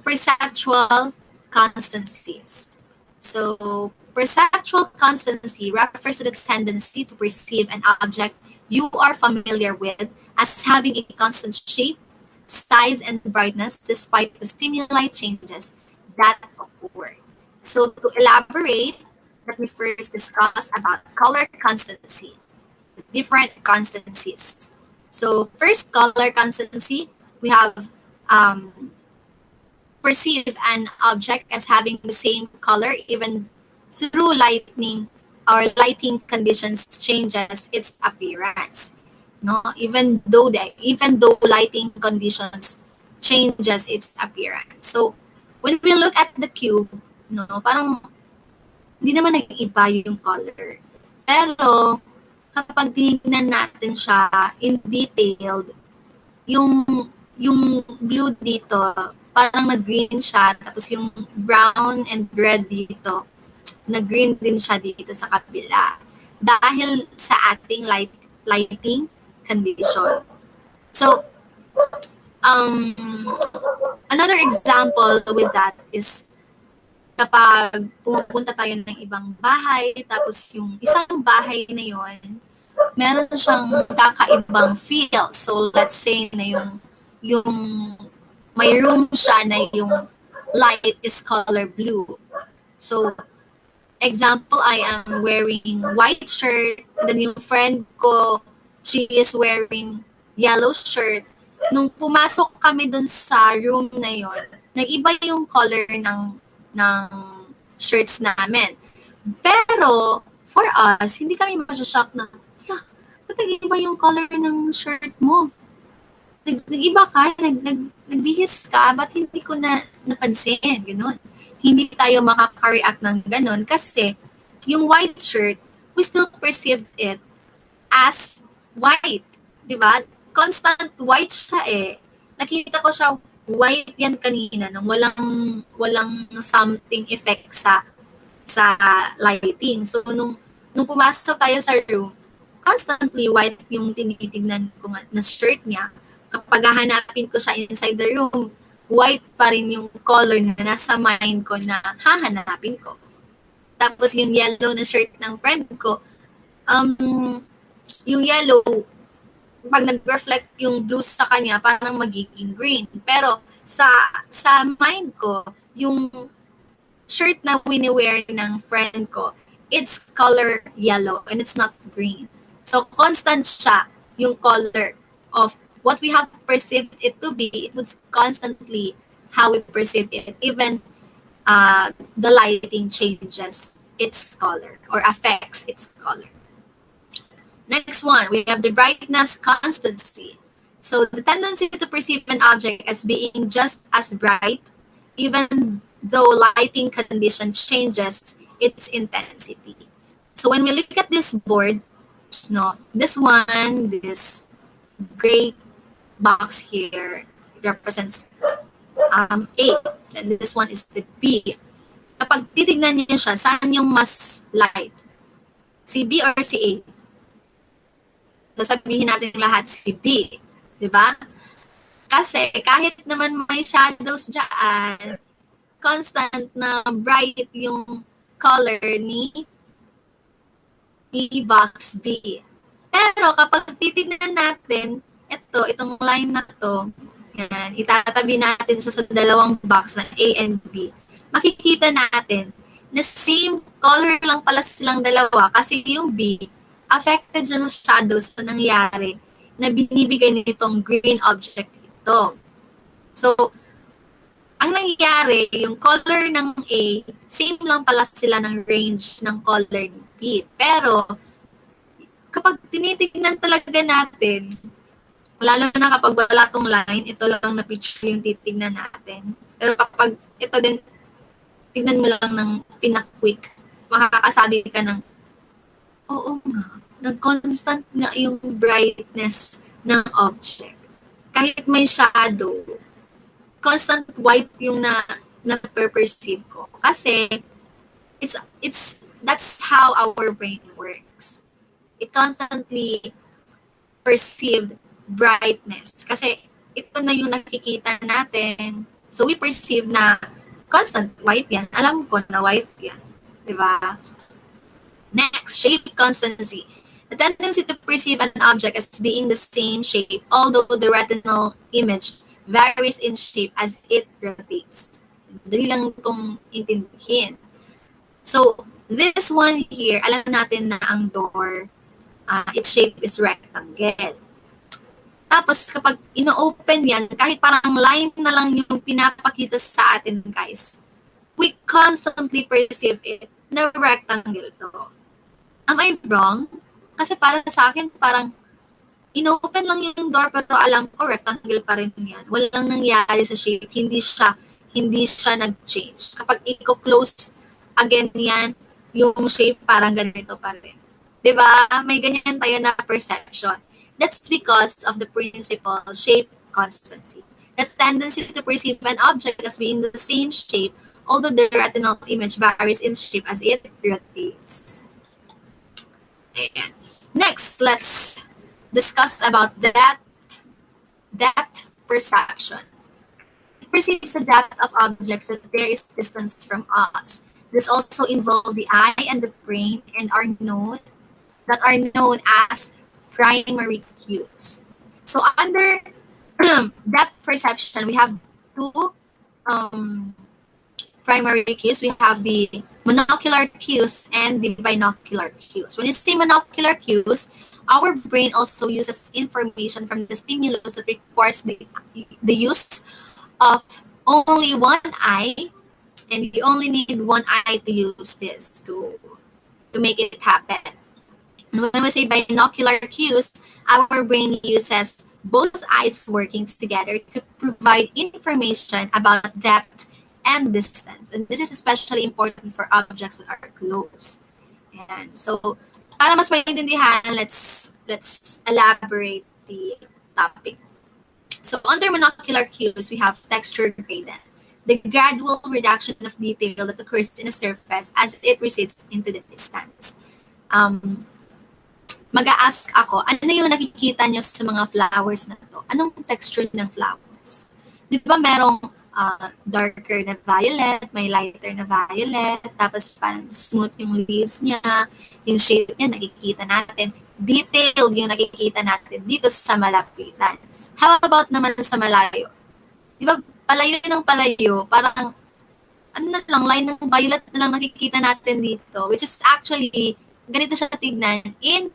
perceptual constancies. So, perceptual constancy refers to the tendency to perceive an object you are familiar with as having a constant shape, size, and brightness despite the stimuli changes that occur. So, to elaborate, let me first discuss about color constancy, different constancies. So, first, color constancy, we have perceive an object as having the same color even through lightning or lighting conditions changes its appearance. No, even though lighting conditions changes its appearance. So when we look at the cube, no, parang hindi naman nag-iba yung color. Pero kapag tingnan natin siya in detailed, yung yung blue dito, parang nag-green siya, tapos yung brown and red dito, nag-green din siya dito sa kabila. Dahil sa ating lighting condition. So, um, another example with that is kapag pumupunta tayo ng ibang bahay, tapos yung isang bahay na yon meron siyang kakaibang feel. So, let's say na yung may room siya na yung light is color blue. So, example, I am wearing white shirt, and then yung friend ko, she is wearing yellow shirt. Nung pumasok kami dun sa room na yon, nag-iba yung color ng shirts namin. Pero, for us, hindi kami masashock na, ba't nag-iba yung color ng shirt mo? Nag-iba ka, nagbihis ka, ba't hindi ko na napansin? Ganun. Hindi tayo makaka-react ng ganun kasi yung white shirt, we still perceived it as white. Diba? Constant white siya eh. Nakita ko siya, white yan kanina nang walang something effect sa lighting. So, nung pumasok tayo sa room, constantly white yung tinitignan ko na shirt niya. Kapag hahanapin ko siya inside the room, white pa rin yung color na nasa mind ko na hahanapin ko. Tapos yung yellow na shirt ng friend ko, yung yellow, pag nag-reflect yung blue sa kanya, parang magiging green. Pero sa mind ko, yung shirt na wini-wear ng friend ko, it's color yellow and it's not green. So constant siya yung color of what we have perceived it to be. It was constantly how we perceive it. Even the lighting changes its color or affects its color. Next one, we have the brightness constancy. So the tendency to perceive an object as being just as bright, even though lighting condition changes its intensity. So when we look at this board, no, this one, this gray box here represents A, and this one is the B. Kapag titignan niyo siya, saan yung mas light? Si B or si A? Sasabihin natin lahat si B. Diba? Kasi kahit naman may shadows dyan, constant na bright yung color ni box B. Pero kapag titignan natin, itong line na to, yan, itatabi natin siya sa dalawang box na A and B. Makikita natin na same color lang pala silang dalawa kasi yung B, affected siya ng shadows na nangyari na binibigay nitong green object ito. So, ang nangyayari, yung color ng A, same lang pala sila ng range ng color ng B. Pero, kapag tinitignan talaga natin, lalo na kapag wala tong line, ito lang na picture yung titignan natin. Pero kapag ito din, tignan mo lang ng pinakwik, makakasabi ka ng, oo nga, nag-constant nga yung brightness ng object. Kahit may shadow, constant white yung na-perceive ko. Kasi, that's how our brain works. It constantly perceived brightness. Kasi, ito na yung nakikita natin. So, we perceive na constant white yan. Alam ko na white yan. Diba? Next, shape constancy. The tendency to perceive an object as being the same shape, although the retinal image varies in shape as it rotates. Dali lang itong intindihin. So, this one here, alam natin na ang door, its shape is rectangle. Tapos, kapag ino-open yan, kahit parang line na lang yung pinapakita sa atin, guys, we constantly perceive it na rectangle to. Am I wrong? Kasi para sa akin, parang inopen lang yung door pero alam ko rectangle pa rin yan. Walang nangyari sa shape. Hindi siya nag-change. Kapag i-close again yan, yung shape parang ganito pa rin. Diba? May ganyan tayo na perception. That's because of the principle shape constancy. The tendency to perceive an object as being the same shape, although the retinal image varies in shape as it rotates. Ayan. Next, let's discuss about depth perception. It perceives the depth of objects that there is distance from us. This also involves the eye and the brain and are known as primary cues. So under depth perception, we have two primary cues. We have the monocular cues and the binocular cues. When you say monocular cues, our brain also uses information from the stimulus that requires the use of only one eye, and you only need one eye to use this to make it happen. And when we say binocular cues, our brain uses both eyes working together to provide information about depth and distance. And this is especially important for objects that are close. And so, para mas maintindihan, let's elaborate the topic. So, under monocular cues, we have texture gradient, the gradual reduction of detail that occurs in a surface as it recedes into the distance. Mag-a-ask ako, ano yung nakikita niyo sa mga flowers na to? Anong texture ng flowers? Di ba merong darker na violet, may lighter na violet, tapos parang smooth yung leaves niya, yung shape niya nakikita natin. detailed yung nakikita natin dito sa malapitan. How about naman sa malayo? Di ba, palayo ng palayo, parang ano na lang, line ng violet na lang nakikita natin dito, which is actually, ganito siya tignan in,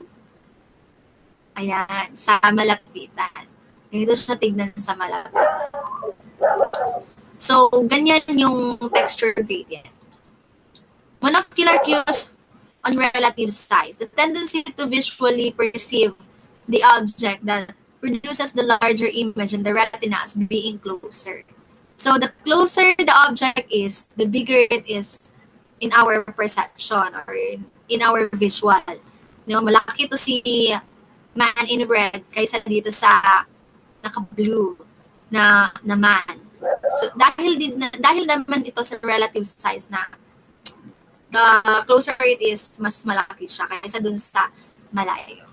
ayan, sa malapitan. Ganito siya tignan sa malapitan. So, ganyan yung texture gradient. Monocular cues on relative size, the tendency to visually perceive the object that produces the larger image in the retina as being closer. So the closer the object is, the bigger it is in our perception or in our visual. No, malaki to si man in red kaysa dito sa naka-blue na man. So dahil naman ito sa relative size na the closer it is, mas malaki siya kaysa dun sa malayo.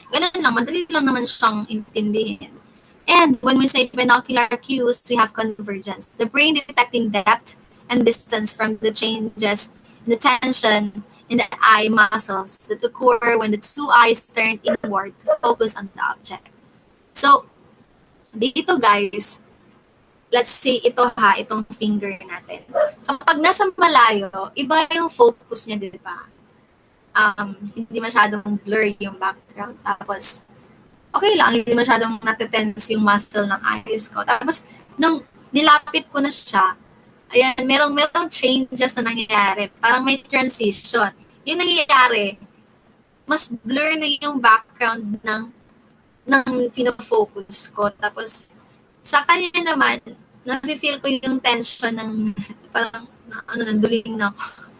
Ganun lang, madali lang naman siyang intindihin. And when we say binocular cues, we have convergence. The brain detecting depth and distance from the changes in the tension in the eye muscles that occur when the two eyes turn inward to focus on the object. So, dito guys, let's say ito ha, itong finger natin. Kapag nasa malayo, iba yung focus niya, di ba? Hindi masyadong blur yung background. Tapos, okay lang, hindi masyadong natetense yung muscle ng eyes ko. Tapos, nung nilapit ko na siya, ayan, merong changes na nangyayari. Parang may transition. Yung nangyayari, mas blur na yung background ng pinofocus ko. Tapos, sa kanya naman, nafe-feel ko yung tension ng, parang, nanduling na ako.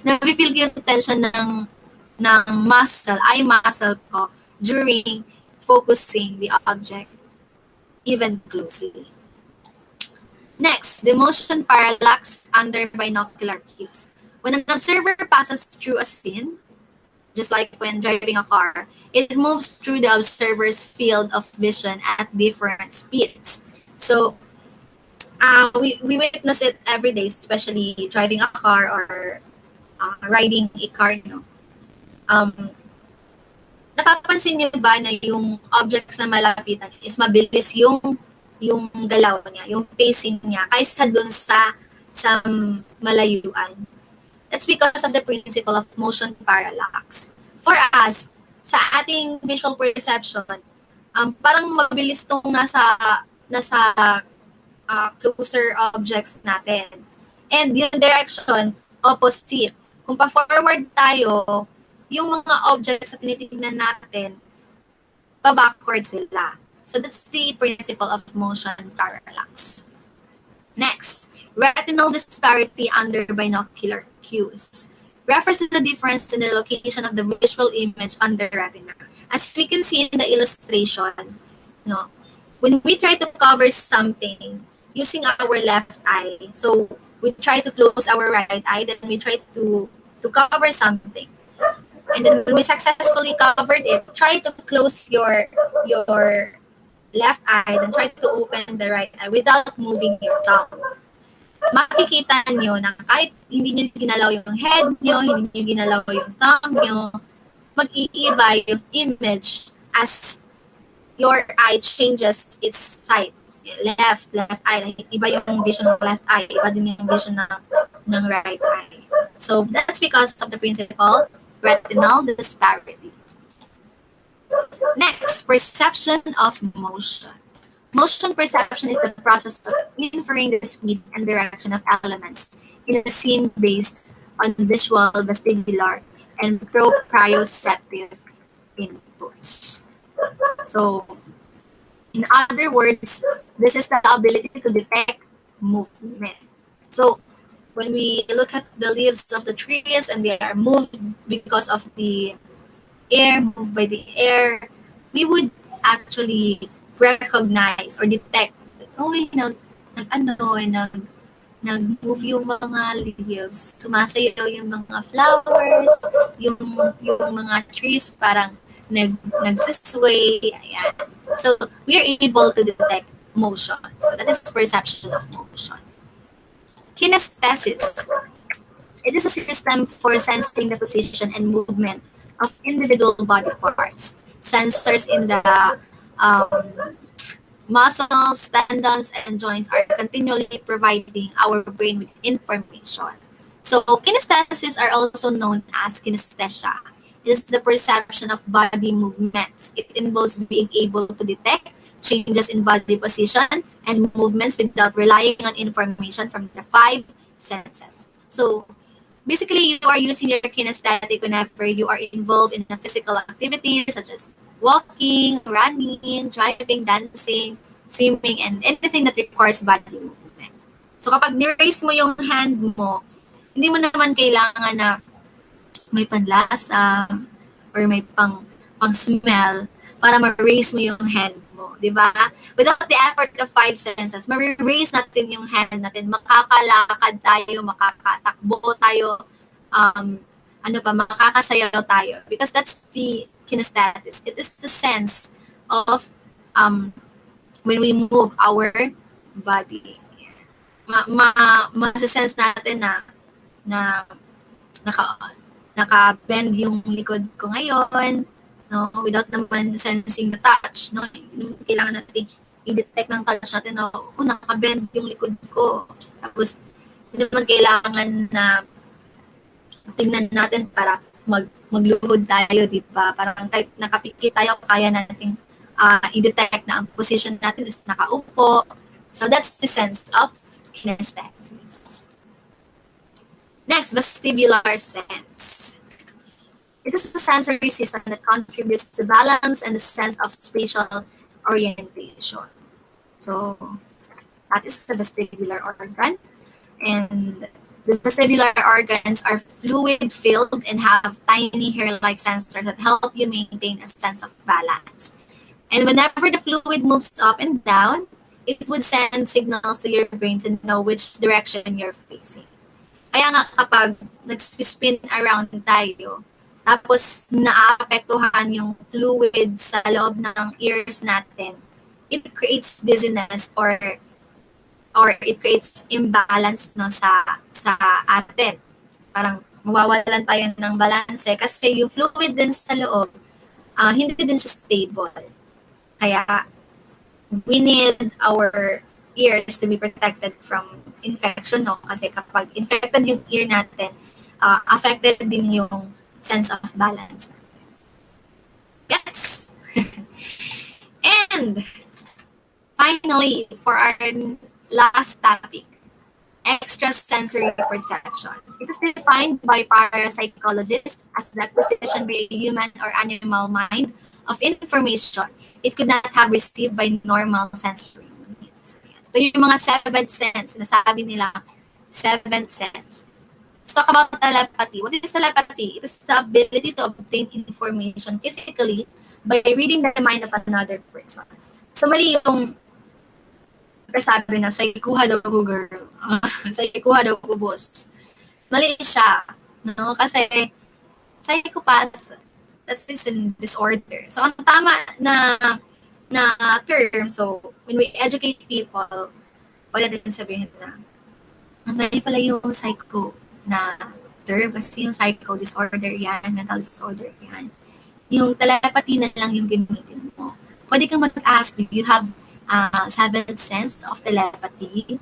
Nafe-feel ko yung tension ng muscle, eye muscle ko during focusing the object even closely. Next, the motion parallax under binocular cues. When an observer passes through a scene, just like when driving a car, it moves through the observer's field of vision at different speeds. So, we witness it every day, especially driving a car or riding a car. No? Napapansin niyo ba na yung objects na malapitan is mabilis yung galaw niya, yung pacing niya, kaysa dun sa malayuan? That's because of the principle of motion parallax. For us, sa ating visual perception, parang mabilis tong nasa closer objects natin. And yung direction, opposite. Kung pa-forward tayo, yung mga objects na tinitingnan natin, pa-backward sila. So that's the principle of motion parallax. Next, retinal disparity under binocular cues refers to the difference in the location of the visual image on the retina. As we can see in the illustration, no, when we try to cover something using our left eye, so we try to close our right eye, then we try to cover something. And then when we successfully covered it, try to close your left eye, then try to open the right eye without moving your thumb. Makikita nyo na kahit hindi nyo ginalaw yung head nyo, hindi nyo ginalaw yung thumb nyo, mag-iiba yung image as your eye changes its side. Left eye, iba yung vision ng left eye, iba din yung vision ng right eye. So that's because of the principle retinal disparity. Next, perception of motion. Motion perception is the process of inferring the speed and direction of elements in a scene based on visual, vestibular, and proprioceptive inputs. So, in other words, this is the ability to detect movement. So, when we look at the leaves of the trees and they are moved because of the air, moved by the air, we would actually recognize or detect that, nag-move yung mga leaves, sumasayaw yung mga flowers, yung mga trees parang nagsisway, ayan. So, we are able to detect motion. So, that is perception of motion. Kinesthesis. It is a system for sensing the position and movement of individual body parts. Sensors in the um, muscles, tendons, and joints are continually providing our brain with information. So, kinesthesis are also known as kinesthesia. It is the perception of body movements. It involves being able to detect changes in body position and movements without relying on information from the five senses. So, basically, you are using your kinesthetic whenever you are involved in a physical activity such as walking, running, driving, dancing, swimming, and anything that requires body movement. So kapag ni-raise mo yung hand mo, hindi mo naman kailangan na may panlasa or may pang smell para ma-raise mo yung hand mo, di ba? Without the effort of five senses, ma-raise natin yung hand natin, makakalakad tayo, makakatakbo tayo, ano pa, makakasayaw tayo. Because that's the kinesthetic. It is the sense of when we move our body. Masa-sense natin na naka naka-bend yung likod ko ngayon, no? Without naman sensing the touch, no? Kailangan natin i-detect ng touch natin na, naka-bend yung likod ko. Tapos, hindi naman kailangan na tingnan natin para magluhod tayo, di ba? Parang kahit nakapikit tayo, kaya natin i-detect na ang position natin is nakaupo. So, that's the sense of kinesthesis. Next, vestibular sense. It is a sensory system that contributes to balance and the sense of spatial orientation. So, that is the vestibular organ. And the vestibular organs are fluid-filled and have tiny hair-like sensors that help you maintain a sense of balance. And whenever the fluid moves up and down, it would send signals to your brain to know which direction you're facing. Kaya nga kapag nag-spin around tayo, tapos naapektuhan yung fluid sa loob ng ears natin, it creates dizziness or it creates imbalance no sa atin. Parang mawawalan tayo ng balanse kasi yung fluid din sa loob, hindi din siya stable. Kaya we need our ears to be protected from infection, no? Kasi kapag infected yung ear natin, affected din yung sense of balance. Yes! And finally, for our last topic, extrasensory perception. It is defined by parapsychologists as the acquisition by a human or animal mind of information it could not have received by normal sensory means. Ito yung mga seventh sense, sinasabi nila, seventh sense. Let's talk about telepathy. What is telepathy? It is the ability to obtain information physically by reading the mind of another person. So mali yung sabi na, sa'yo kuha daw ko girl. Sa'yo kuha daw ko boss. Mali siya. No? Kasi psychopath, that is in disorder. So, ang tama na term, so, when we educate people, pwede natin sabihin na, mali pala yung psycho na term kasi yung psycho disorder yan, mental disorder yan. Yung telepathy na lang yung gamitin mo. Pwede kang mag-ask, do you have seventh sense of telepathy?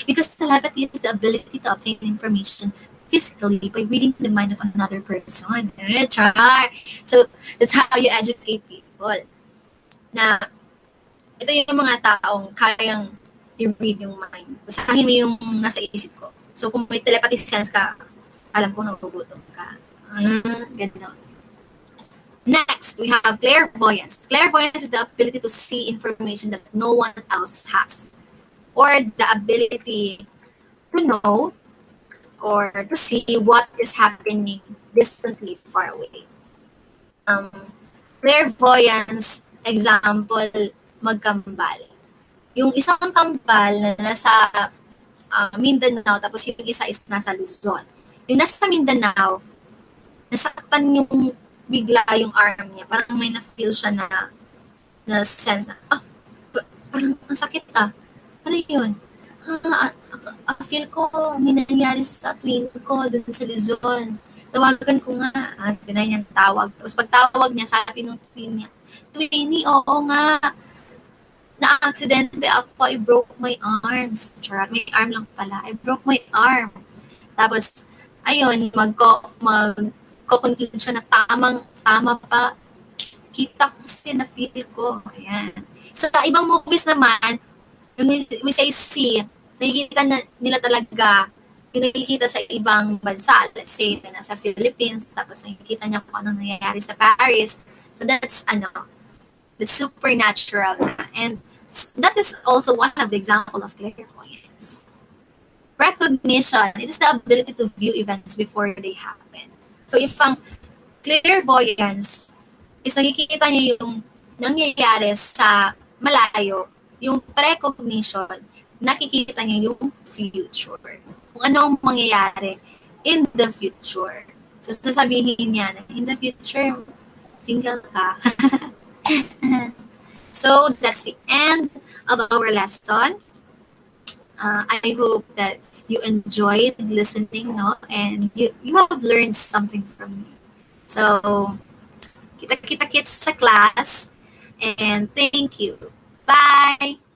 Because telepathy is the ability to obtain information physically by reading the mind of another person. Char! So, that's how you educate people. Na, ito yung mga taong kayang i-read yung mind. Basahin mo yung nasa isip ko. So, kung may telepathy sense ka, alam ko nagugutom ka. Ganun. Next, we have clairvoyance. Clairvoyance is the ability to see information that no one else has, or the ability to know or to see what is happening distantly far away. Clairvoyance, example, magkambal. Yung isang kambal na nasa Mindanao, tapos yung isa is nasa Luzon. Yung nasa Mindanao, nasaktan yung bigla yung arm niya. Parang may na-feel siya na sense na, parang ang sakit Ano yun? Feel ko may nangyari sa twin ko dun sa Luzon. tawagan ko nga, tinay niyang tawag. Tapos pagtawag niya, sabi nung twin niya, Twinnie, oo nga, na-aksidente ako, I broke my arms. Charot, may arm lang pala. I broke my arm. Tapos, ayun, magko-conclude siya na tama pa. Kita ko kasi na-feel ko. Ayan. Sa ibang movies naman, when we say see, nakikita na, nila talaga yung nakikita sa ibang bansa. Let's say, na nasa Philippines, tapos nakikita niya kung anong nangyayari sa Paris. So that's supernatural na. And that is also one of the example of clairvoyance. Recognition, it is the ability to view events before they happen. So if ang clairvoyance is nakikita niya yung nangyayari sa malayo, yung precognition, nakikita niya yung future. Kung ano ang mangyayari in the future. So sasabihin niya na in the future, single ka. So that's the end of our lesson. I hope that you enjoyed listening, no? And you have learned something from me. So, kita-kita kits sa class. And thank you. Bye!